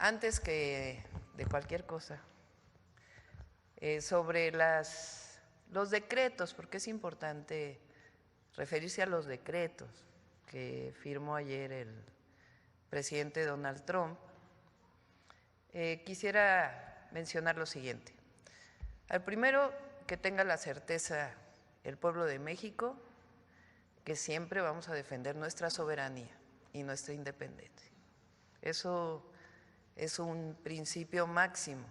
antes que de cualquier cosa, sobre los decretos, porque es importante referirse a los decretos que firmó ayer el presidente Donald Trump, quisiera mencionar lo siguiente. Al primero, que tenga la certeza el pueblo de México que siempre vamos a defender nuestra soberanía y nuestra independencia. Eso es un principio máximo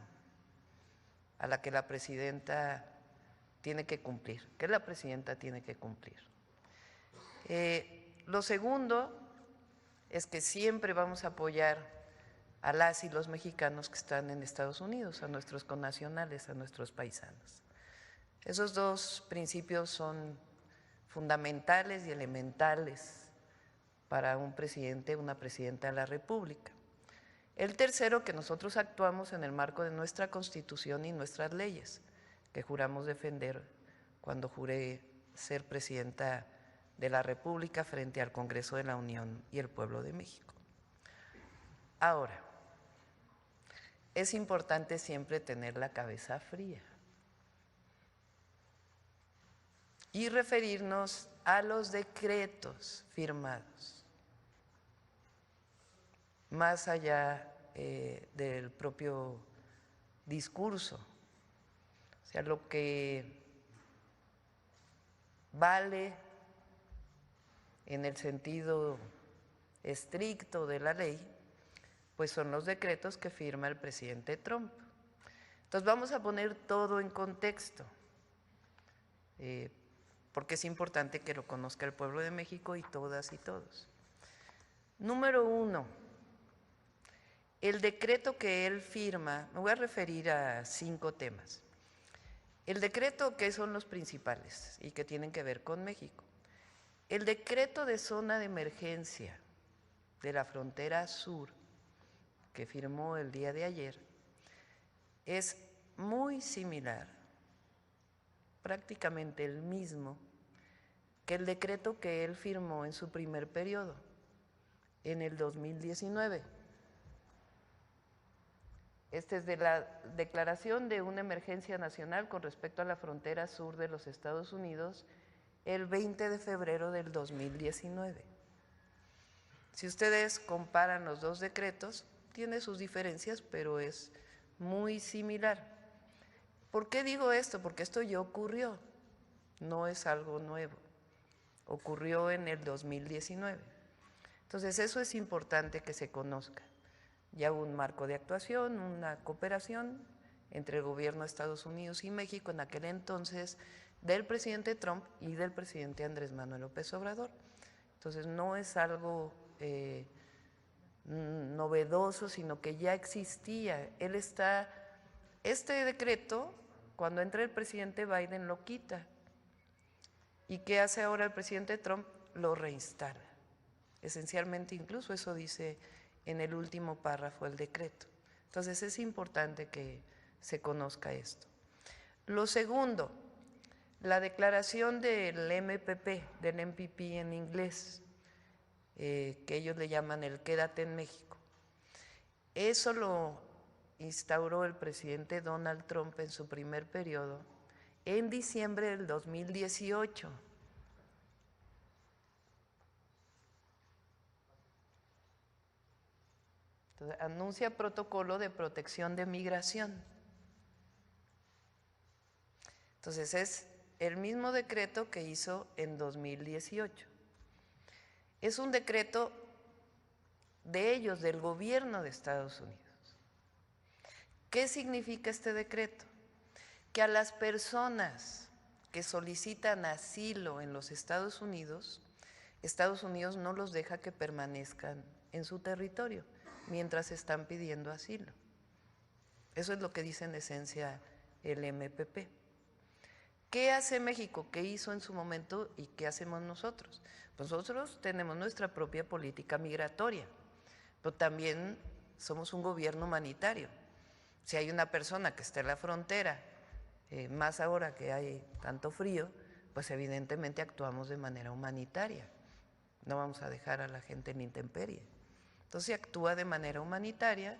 a la que la presidenta tiene que cumplir, que la presidenta tiene que cumplir. Lo segundo es que siempre vamos a apoyar a las y los mexicanos que están en Estados Unidos, a nuestros connacionales, a nuestros paisanos. Esos dos principios son fundamentales y elementales para un presidente, una presidenta de la República. El tercero, que nosotros actuamos en el marco de nuestra Constitución y nuestras leyes, que juramos defender cuando juré ser presidenta de la República frente al Congreso de la Unión y el pueblo de México. Ahora, es importante siempre tener la cabeza fría y referirnos a los decretos firmados, más allá del propio discurso. O sea, lo que vale en el sentido estricto de la ley, pues son los decretos que firma el presidente Trump. Entonces vamos a poner todo en contexto, porque es importante que lo conozca el pueblo de México y todas y todos. Número uno, el decreto que él firma, me voy a referir a 5 temas. El decreto, que son los principales y que tienen que ver con México. El decreto de zona de emergencia de la frontera sur, que firmó el día de ayer, es muy similar, prácticamente el mismo, que el decreto que él firmó en su primer periodo, en el 2019. Este es de la declaración de una emergencia nacional con respecto a la frontera sur de los Estados Unidos el 20 de febrero del 2019. Si ustedes comparan los dos decretos, tiene sus diferencias, pero es muy similar. ¿Por qué digo esto? Porque esto ya ocurrió, no es algo nuevo, ocurrió en el 2019. Entonces eso es importante que se conozca. Ya hubo un marco de actuación, una cooperación entre el gobierno de Estados Unidos y México en aquel entonces del presidente Trump y del presidente Andrés Manuel López Obrador. Entonces no es algo novedoso, sino que ya existía. Este decreto, cuando entra el presidente Biden, lo quita. ¿Y qué hace ahora el presidente Trump? Lo reinstala. Esencialmente, incluso eso dice en el último párrafo del decreto. Entonces es importante que se conozca esto. Lo segundo, la declaración del MPP, del MPP en inglés, que ellos le llaman el Quédate en México. Eso lo instauró el presidente Donald Trump en su primer periodo en diciembre del 2018. Entonces, anuncia protocolo de protección de migración. Entonces es el mismo decreto que hizo en 2018. Es un decreto de ellos, del gobierno de Estados Unidos. ¿Qué significa este decreto? Que a las personas que solicitan asilo en los Estados Unidos no los deja que permanezcan en su territorio mientras están pidiendo asilo. Eso es lo que dice en esencia el MPP. ¿Qué hace México? ¿Qué hizo en su momento y qué hacemos nosotros? Pues nosotros tenemos nuestra propia política migratoria, pero también somos un gobierno humanitario. Si hay una persona que está en la frontera, más ahora que hay tanto frío, pues evidentemente actuamos de manera humanitaria. No vamos a dejar a la gente en intemperie. Entonces se actúa de manera humanitaria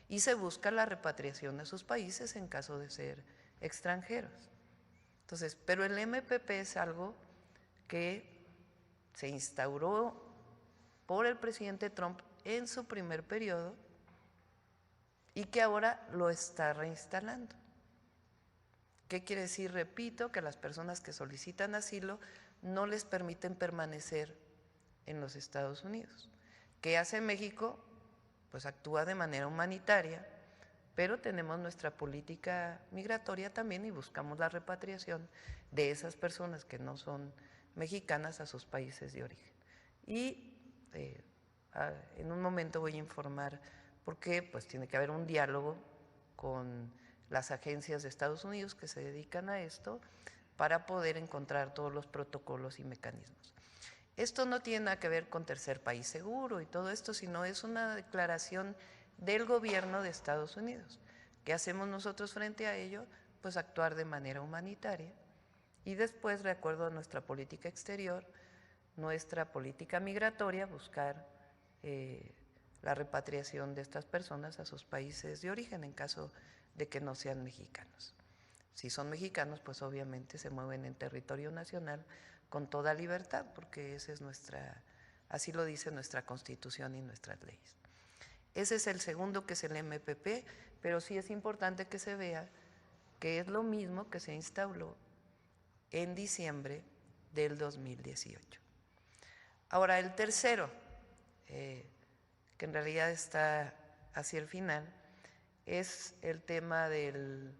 y se busca la repatriación a sus países en caso de ser extranjeros. Entonces, pero el MPP es algo que se instauró por el presidente Trump en su primer periodo y que ahora lo está reinstalando. ¿Qué quiere decir? Repito, que las personas que solicitan asilo no les permiten permanecer en los Estados Unidos. ¿Qué hace México? Pues actúa de manera humanitaria, pero tenemos nuestra política migratoria también y buscamos la repatriación de esas personas que no son mexicanas a sus países de origen. Y en un momento voy a informar por qué, pues tiene que haber un diálogo con las agencias de Estados Unidos que se dedican a esto para poder encontrar todos los protocolos y mecanismos. Esto no tiene nada que ver con tercer país seguro y todo esto, sino es una declaración del gobierno de Estados Unidos. ¿Qué hacemos nosotros frente a ello? Pues actuar de manera humanitaria y después, de acuerdo a nuestra política exterior, nuestra política migratoria, buscar la repatriación de estas personas a sus países de origen en caso de que no sean mexicanos. Si son mexicanos, pues obviamente se mueven en territorio nacional con toda libertad, porque esa es así lo dice nuestra Constitución y nuestras leyes. Ese es el segundo, que es el MPP, pero sí es importante que se vea que es lo mismo que se instauró en diciembre del 2018. Ahora, el tercero, que en realidad está hacia el final, es el tema del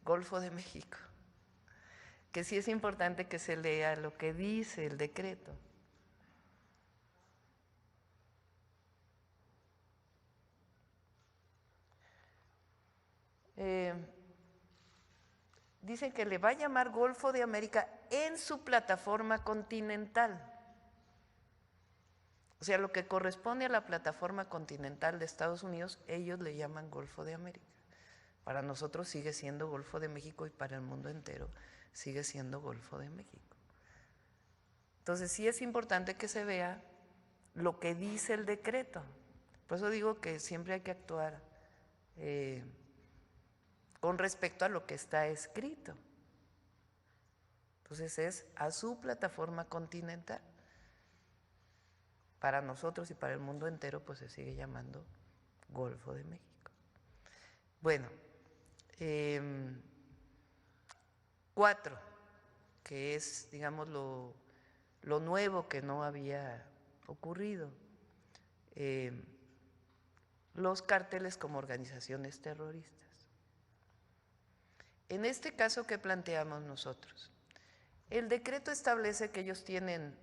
Golfo de México, que sí es importante que se lea lo que dice el decreto. Dicen que le va a llamar Golfo de América en su plataforma continental. O sea, lo que corresponde a la plataforma continental de Estados Unidos, ellos le llaman Golfo de América. Para nosotros sigue siendo Golfo de México y para el mundo entero sigue siendo Golfo de México. Entonces sí es importante que se vea lo que dice el decreto. Por eso digo que siempre hay que actuar con respecto a lo que está escrito. Entonces es a su plataforma continental. Para nosotros y para el mundo entero pues se sigue llamando Golfo de México. Bueno, 4, que es, digamos, lo nuevo que no había ocurrido. Los cárteles como organizaciones terroristas. En este caso que planteamos nosotros, el decreto establece que ellos tienen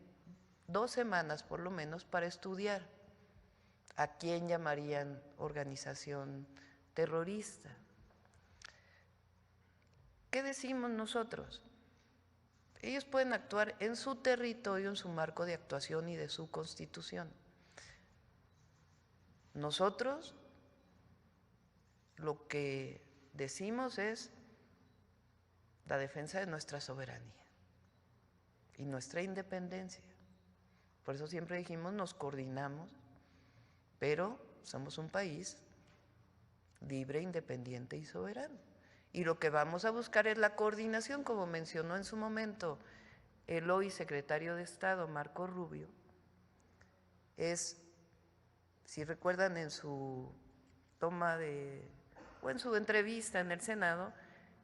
2 semanas por lo menos para estudiar a quién llamarían organización terrorista. ¿Qué decimos nosotros? Ellos pueden actuar en su territorio, en su marco de actuación y de su constitución. Nosotros lo que decimos es la defensa de nuestra soberanía y nuestra independencia. Por eso siempre dijimos, nos coordinamos, pero somos un país libre, independiente y soberano. Y lo que vamos a buscar es la coordinación, como mencionó en su momento el hoy secretario de Estado, Marco Rubio. Si recuerdan, en su toma o en su entrevista en el Senado,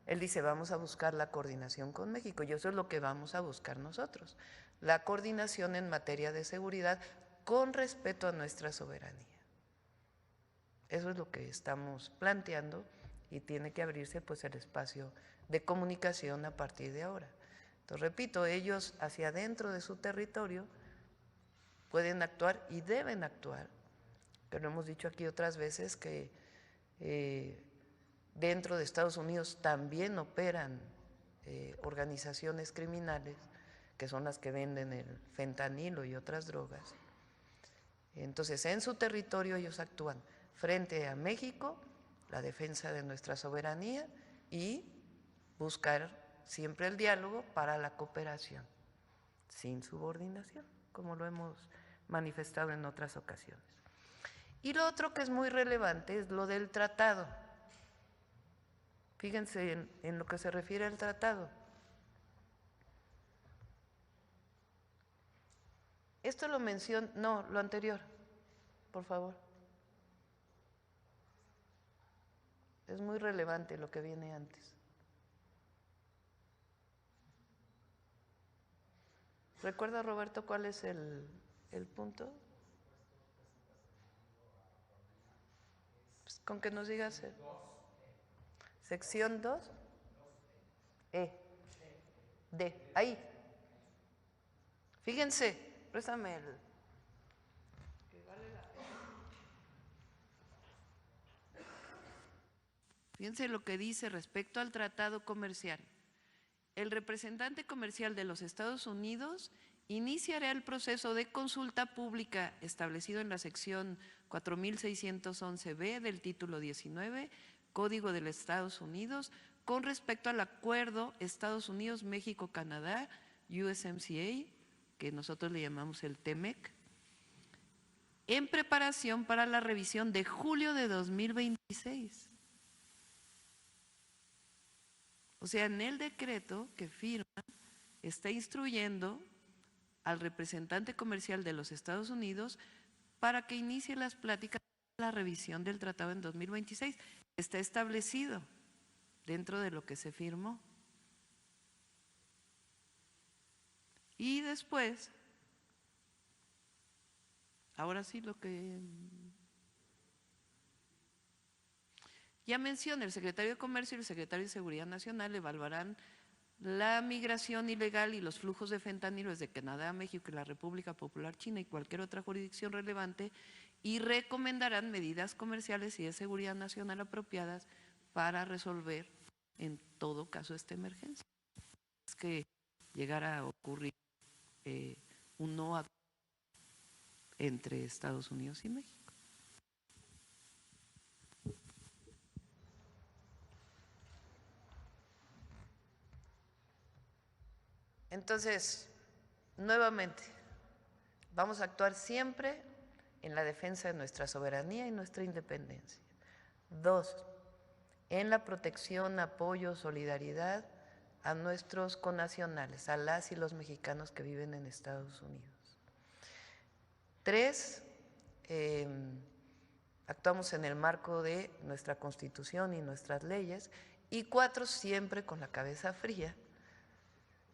él dice, vamos a buscar la coordinación con México, y eso es lo que vamos a buscar nosotros, la coordinación en materia de seguridad con respeto a nuestra soberanía. Eso es lo que estamos planteando y tiene que abrirse pues el espacio de comunicación a partir de ahora. Entonces, repito, ellos hacia adentro de su territorio pueden actuar y deben actuar, pero hemos dicho aquí otras veces que dentro de Estados Unidos también operan organizaciones criminales que son las que venden el fentanilo y otras drogas. Entonces, en su territorio ellos actúan frente a México, la defensa de nuestra soberanía y buscar siempre el diálogo para la cooperación, sin subordinación, como lo hemos manifestado en otras ocasiones. Y lo otro que es muy relevante es lo del tratado. Fíjense en lo que se refiere al tratado. Esto lo menciona, no, lo anterior, por favor. Es muy relevante lo que viene antes. ¿Recuerda, Roberto, cuál es el punto? Pues con que nos digas. Sección 2. D. Ahí. Fíjense, préstame el. Que vale la pena. Fíjense lo que dice respecto al tratado comercial. El representante comercial de los Estados Unidos iniciará el proceso de consulta pública establecido en la sección 4611B del título 19, Código de los Estados Unidos, con respecto al acuerdo Estados Unidos-México-Canadá, USMCA, que nosotros le llamamos el TEMEC, en preparación para la revisión de julio de 2026. O sea, en el decreto que firma está instruyendo al representante comercial de los Estados Unidos para que inicie las pláticas de la revisión del tratado en 2026. Está establecido dentro de lo que se firmó. Y después, ahora sí lo que ya menciona, el secretario de Comercio y el secretario de Seguridad Nacional evaluarán la migración ilegal y los flujos de fentanilo desde Canadá, México y la República Popular China y cualquier otra jurisdicción relevante y recomendarán medidas comerciales y de seguridad nacional apropiadas para resolver en todo caso esta emergencia. Es que llegara a ocurrir un no acuerdo entre Estados Unidos y México. Entonces, nuevamente, vamos a actuar siempre en la defensa de nuestra soberanía y nuestra independencia. 2, en la protección, apoyo, solidaridad a nuestros connacionales, a las y los mexicanos que viven en Estados Unidos. 3, actuamos en el marco de nuestra Constitución y nuestras leyes. Y 4, siempre con la cabeza fría.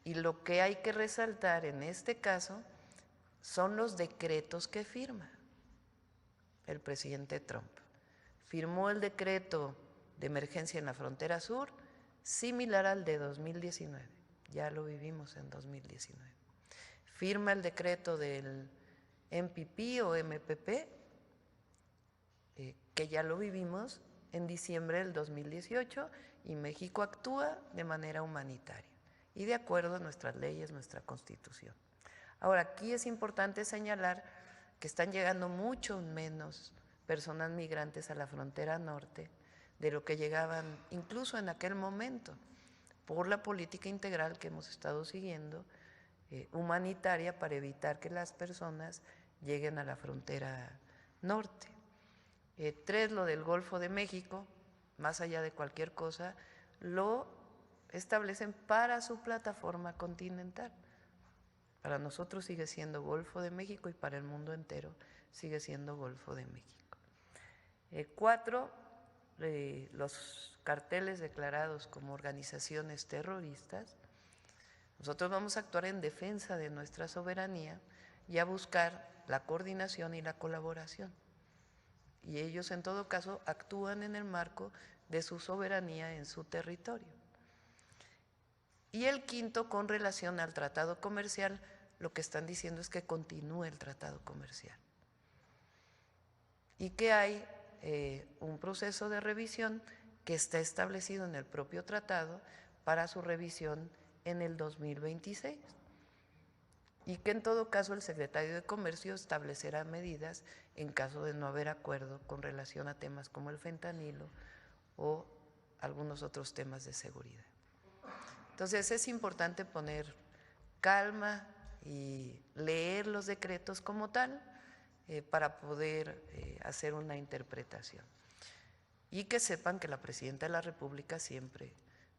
Y lo que hay que resaltar en este caso son los decretos que firma el presidente Trump. Firmó el decreto de emergencia en la frontera sur, similar al de 2019, ya lo vivimos en 2019. Firma el decreto del MPP o MPP, que ya lo vivimos en diciembre del 2018, y México actúa de manera humanitaria y de acuerdo a nuestras leyes, nuestra Constitución. Ahora, aquí es importante señalar que están llegando mucho menos personas migrantes a la frontera norte de lo que llegaban incluso en aquel momento, por la política integral que hemos estado siguiendo, humanitaria, para evitar que las personas lleguen a la frontera norte. 3, lo del Golfo de México, más allá de cualquier cosa, lo establecen para su plataforma continental. Para nosotros sigue siendo Golfo de México y para el mundo entero sigue siendo Golfo de México. 4, los carteles declarados como organizaciones terroristas. Nosotros vamos a actuar en defensa de nuestra soberanía y a buscar la coordinación y la colaboración. Y ellos en todo caso actúan en el marco de su soberanía en su territorio. Y el 5, con relación al tratado comercial, lo que están diciendo es que continúe el tratado comercial. Y que hay un proceso de revisión que está establecido en el propio tratado para su revisión en el 2026. Y que en todo caso el secretario de Comercio establecerá medidas en caso de no haber acuerdo con relación a temas como el fentanilo o algunos otros temas de seguridad. Entonces es importante poner calma y leer los decretos como tal, para poder hacer una interpretación. Y que sepan que la Presidenta de la República siempre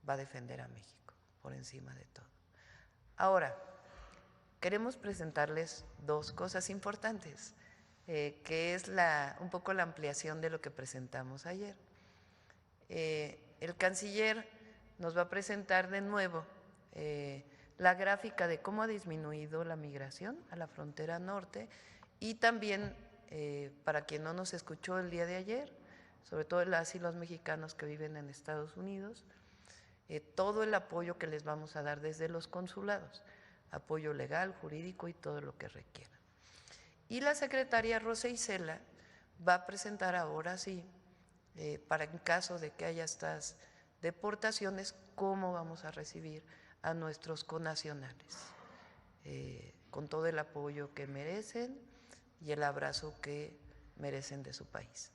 va a defender a México por encima de todo. Ahora, queremos presentarles dos cosas importantes, que es un poco la ampliación de lo que presentamos ayer. El canciller nos va a presentar de nuevo la gráfica de cómo ha disminuido la migración a la frontera norte y también, para quien no nos escuchó el día de ayer, sobre todo las y los mexicanos que viven en Estados Unidos, todo el apoyo que les vamos a dar desde los consulados, apoyo legal, jurídico y todo lo que requieran. Y la secretaria Rosa Isela va a presentar ahora sí, para en caso de que haya estas deportaciones, cómo vamos a recibir a nuestros connacionales, con todo el apoyo que merecen y el abrazo que merecen de su país.